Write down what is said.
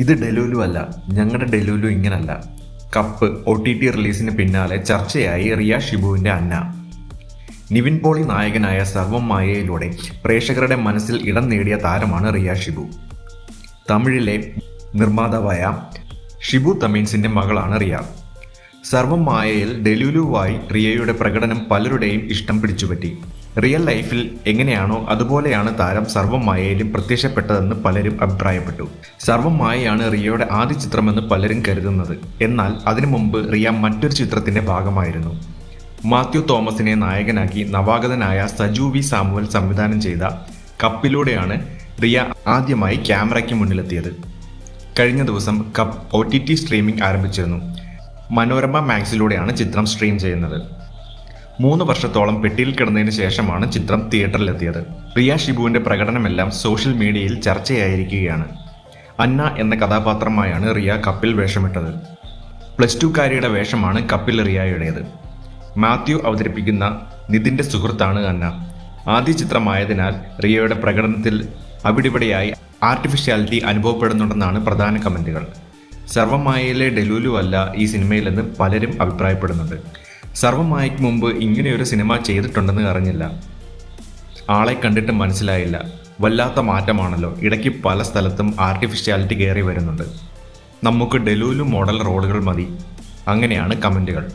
ഇത് ഡെലൂലു അല്ല, ഞങ്ങളുടെ ഡെലൂലു ഇങ്ങനല്ല. കപ്പ് OTT റിലീസിന് പിന്നാലെ ചർച്ചയായി റിയ ഷിബുവിന്റെ അന്ന. നിവിൻ പോളി നായകനായ സർവം മായയിലൂടെ പ്രേക്ഷകരുടെ മനസ്സിൽ ഇടം നേടിയ താരമാണ് റിയ ഷിബു. തമിഴിലെ നിർമ്മാതാവായ ഷിബു തമീൻസിന്റെ മകളാണ് റിയ. സർവം മായയിൽ ഡെലൂലുവായി റിയയുടെ പ്രകടനം പലരുടെയും ഇഷ്ടം പിടിച്ചുപറ്റി. റിയൽ ലൈഫിൽ എങ്ങനെയാണോ അതുപോലെയാണ് താരം സർവം മായയിലും പ്രത്യക്ഷപ്പെട്ടതെന്ന് പലരും അഭിപ്രായപ്പെട്ടു. സർവം മായയാണ് റിയയുടെ ആദ്യ ചിത്രമെന്ന് പലരും കരുതുന്നത്. എന്നാൽ അതിനു മുമ്പ് റിയ മറ്റൊരു ചിത്രത്തിന്റെ ഭാഗമായിരുന്നു. മാത്യു തോമസിനെ നായകനാക്കി നവാഗതനായ സജു വി സാമുവൽ സംവിധാനം ചെയ്ത കപ്പിലൂടെയാണ് റിയ ആദ്യമായി ക്യാമറയ്ക്ക് മുന്നിലെത്തിയത്. കഴിഞ്ഞ ദിവസം കപ്പ് OTT സ്ട്രീമിംഗ് ആരംഭിച്ചിരുന്നു. മനോരമ മാക്സിലൂടെയാണ് ചിത്രം സ്ട്രീം ചെയ്യുന്നത്. 3 വർഷത്തോളം പെട്ടിയിൽ കിടന്നതിന് ശേഷമാണ് ചിത്രം തിയേറ്ററിലെത്തിയത്. റിയ ഷിബുവിന്റെ പ്രകടനമെല്ലാം സോഷ്യൽ മീഡിയയിൽ ചർച്ചയായിരിക്കുകയാണ്. അന്ന എന്ന കഥാപാത്രമായാണ് റിയ കപ്പിൽ വേഷമിട്ടത്. +2 കാരിയുടെ വേഷമാണ് കപ്പിൽ റിയയുടേത്. മാത്യു അവതരിപ്പിക്കുന്ന നിതിന്റെ സുഹൃത്താണ് അന്ന. ആദ്യ ചിത്രമായതിനാൽ റിയയുടെ പ്രകടനത്തിൽ അവിടിവിടെയായി ആർട്ടിഫിഷ്യാലിറ്റി അനുഭവപ്പെടുന്നുണ്ടെന്നാണ് പ്രധാന കമന്റുകൾ. സർവമായയിലെ ഡെലൂലു അല്ല ഈ സിനിമയിലെന്ന് പലരും അഭിപ്രായപ്പെടുന്നുണ്ട്. സർവമായയ്ക്ക് മുമ്പ് ഇങ്ങനെയൊരു സിനിമ ചെയ്തിട്ടുണ്ടെന്ന് അറിഞ്ഞില്ല. ആളെ കണ്ടിട്ട് മനസ്സിലായില്ല. വല്ലാത്ത മാറ്റമാണല്ലോ. ഇടയ്ക്ക് പല സ്ഥലത്തും ആർട്ടിഫിഷ്യാലിറ്റി കയറി വരുന്നുണ്ട്. നമുക്ക് ഡെലൂലു മോഡൽ റോളുകൾ മതി. അങ്ങനെയാണ് കമന്റുകൾ.